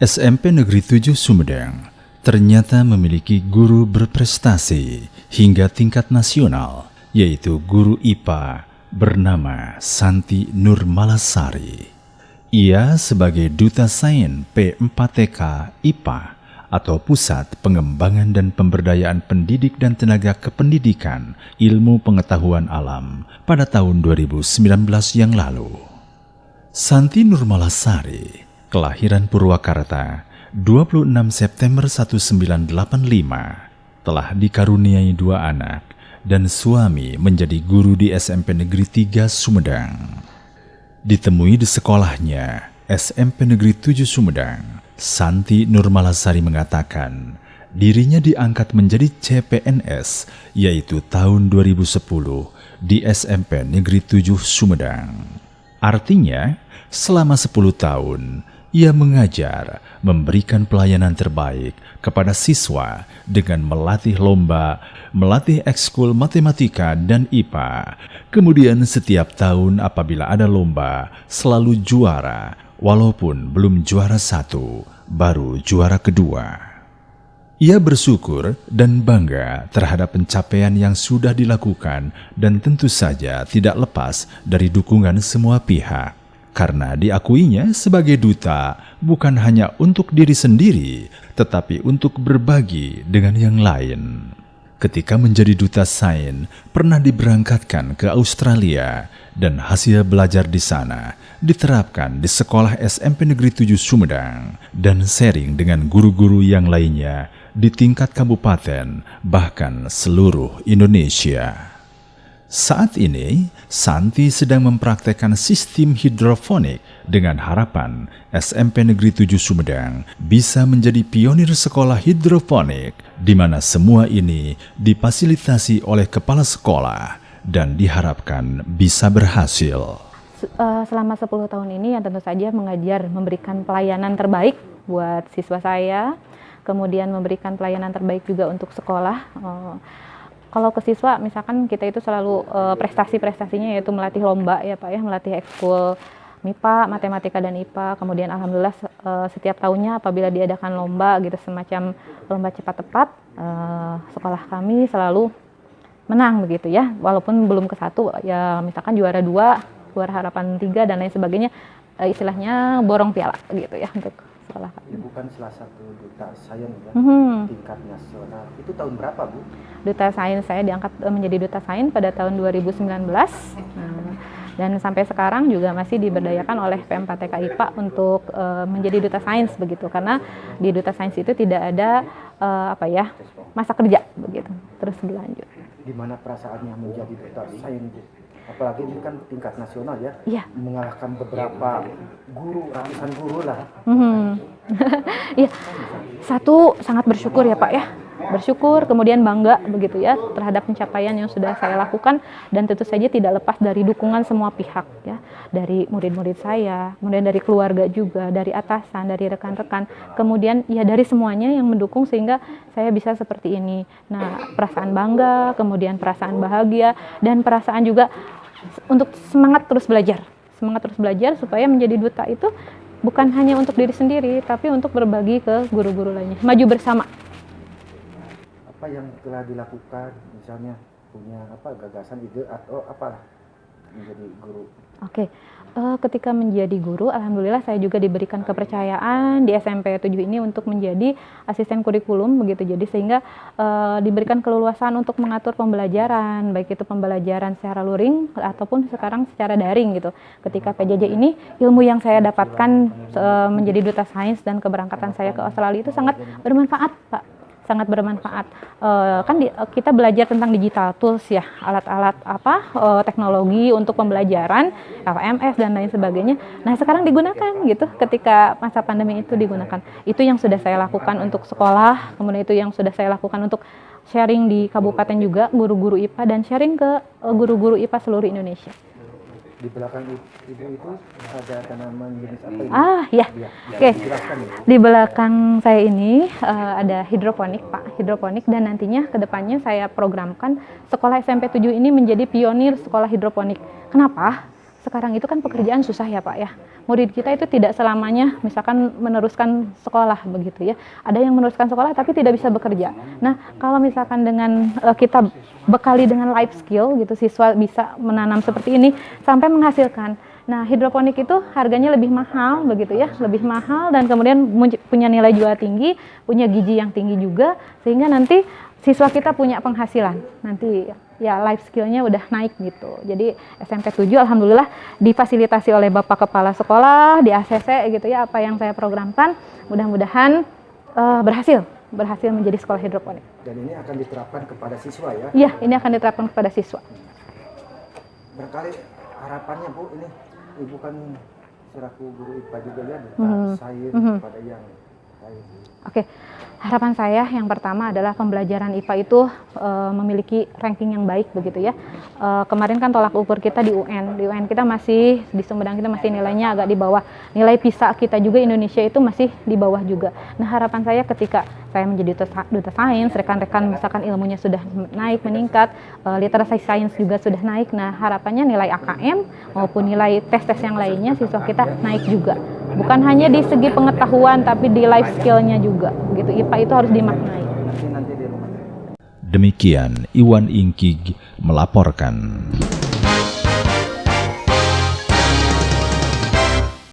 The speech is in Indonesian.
SMP Negeri 7 Sumedang ternyata memiliki guru berprestasi hingga tingkat nasional, yaitu guru IPA bernama Santi Nurmalasari. Ia sebagai Duta Sains P4TK IPA atau Pusat Pengembangan dan Pemberdayaan Pendidik dan Tenaga Kependidikan Ilmu Pengetahuan Alam pada tahun 2019 yang lalu. Santi Nurmalasari kelahiran Purwakarta 26 September 1985, telah dikaruniai 2 anak dan suami menjadi guru di SMP Negeri 3 Sumedang. Ditemui di sekolahnya SMP Negeri 7 Sumedang, Santi Nurmalasari mengatakan dirinya diangkat menjadi CPNS yaitu tahun 2010 di SMP Negeri 7 Sumedang. Artinya selama 10 tahun ia mengajar, memberikan pelayanan terbaik kepada siswa dengan melatih lomba, melatih ekskul matematika dan IPA. Kemudian setiap tahun apabila ada lomba, selalu juara, walaupun belum juara 1, baru juara kedua. Ia bersyukur dan bangga terhadap pencapaian yang sudah dilakukan dan tentu saja tidak lepas dari dukungan semua pihak. Karena diakuinya sebagai duta bukan hanya untuk diri sendiri, tetapi untuk berbagi dengan yang lain. Ketika menjadi duta sains, pernah diberangkatkan ke Australia dan hasil belajar di sana diterapkan di sekolah SMP Negeri 7 Sumedang dan sharing dengan guru-guru yang lainnya di tingkat kabupaten, bahkan seluruh Indonesia. Saat ini, Santi sedang mempraktekkan sistem hidroponik dengan harapan SMP Negeri 7 Sumedang bisa menjadi pionir sekolah hidroponik di mana semua ini difasilitasi oleh kepala sekolah dan diharapkan bisa berhasil. Selama 10 tahun ini yang tentu saja mengajar, memberikan pelayanan terbaik buat siswa saya, kemudian memberikan pelayanan terbaik juga untuk sekolah. Kalau ke siswa, misalkan kita itu selalu prestasi-prestasinya yaitu melatih lomba ya Pak ya, melatih ekskul MIPA, matematika dan IPA. Kemudian alhamdulillah setiap tahunnya apabila diadakan lomba gitu semacam lomba cepat tepat, sekolah kami selalu menang begitu ya. Walaupun belum ke 1 ya, misalkan juara 2, juara harapan 3 dan lain sebagainya, istilahnya borong piala gitu ya untuk sekolah kami. Ibu kan salah satu duta sains ya, tingkat nasional. Itu tahun berapa, Bu? Duta sains saya diangkat menjadi duta sains pada tahun 2019. Dan sampai sekarang juga masih diberdayakan oleh P4TK IPA untuk menjadi duta sains begitu, karena di duta sains itu tidak ada masa kerja begitu, terus berlanjut. Gimana perasaannya menjadi duta sains, Bu? Apalagi ini kan tingkat nasional ya, mengalahkan beberapa guru, ratusan guru lah. Iya, satu sangat bersyukur ya Pak ya, bersyukur kemudian bangga begitu ya terhadap pencapaian yang sudah saya lakukan, dan tentu saja tidak lepas dari dukungan semua pihak ya, dari murid-murid saya, kemudian dari keluarga juga, dari atasan, dari rekan-rekan, kemudian ya dari semuanya yang mendukung sehingga saya bisa seperti ini. Nah, perasaan bangga, kemudian perasaan bahagia, dan perasaan juga untuk semangat terus belajar supaya menjadi duta itu bukan hanya untuk diri sendiri, tapi untuk berbagi ke guru-guru lainnya, maju bersama. Apa yang telah dilakukan, misalnya punya gagasan, ide atau apalah menjadi guru? Oke. Ketika menjadi guru, alhamdulillah saya juga diberikan kepercayaan di SMP 7 ini untuk menjadi asisten kurikulum begitu. Jadi sehingga diberikan keleluasan untuk mengatur pembelajaran, baik itu pembelajaran secara luring ataupun sekarang secara daring gitu. Ketika PJJ ini, ilmu yang saya dapatkan menjadi duta sains dan keberangkatan saya ke Australia itu sangat bermanfaat, Pak. Sangat bermanfaat. Kita belajar tentang digital tools ya, alat-alat teknologi untuk pembelajaran, LMS dan lain sebagainya. Nah, sekarang digunakan gitu ketika masa pandemi itu digunakan. Itu yang sudah saya lakukan untuk sekolah, kemudian itu yang sudah saya lakukan untuk sharing di kabupaten juga, guru-guru IPA, dan sharing ke guru-guru IPA seluruh Indonesia. Di belakang ibu itu ada tanaman jenis apa ini? Ya. Oke. Di belakang saya ini ada hidroponik, Pak. Hidroponik, dan nantinya ke depannya saya programkan sekolah SMP 7 ini menjadi pionir sekolah hidroponik. Kenapa? sekarang itu kan pekerjaan susah ya Pak ya. Murid kita itu tidak selamanya misalkan meneruskan sekolah begitu ya. Ada yang meneruskan sekolah tapi tidak bisa bekerja. Nah, kalau misalkan dengan kita bekali dengan life skill gitu, siswa bisa menanam seperti ini sampai menghasilkan. Nah, hidroponik itu harganya lebih mahal begitu ya, lebih mahal dan kemudian punya nilai jual tinggi, punya gizi yang tinggi juga, sehingga nanti siswa kita punya penghasilan. Nanti ya life skill-nya udah naik gitu. Jadi SMP 7 alhamdulillah difasilitasi oleh Bapak Kepala Sekolah di ACC gitu ya, apa yang saya programkan mudah-mudahan berhasil menjadi sekolah hidroponik. Dan ini akan diterapkan kepada siswa ya? Iya, ini akan diterapkan kepada siswa. Barangkali harapannya Bu, ini Ibu kan selaku guru IPA juga ya, sains pada yang lain. Oke, harapan saya yang pertama adalah pembelajaran IPA itu memiliki ranking yang baik begitu ya. Kemarin kan tolak ukur kita di UN kita masih, di Sumedang kita masih nilainya agak di bawah. Nilai PISA kita juga Indonesia itu masih di bawah juga. Nah, harapan saya ketika saya menjadi duta sains, rekan-rekan misalkan ilmunya sudah naik, meningkat, literasi sains juga sudah naik. Nah, harapannya nilai AKM maupun nilai tes-tes yang lainnya siswa kita naik juga. Bukan hanya di segi pengetahuan tapi di life skill-nya juga. Begitu, IPA itu harus dimaknai. Demikian Iwan Ingkig melaporkan.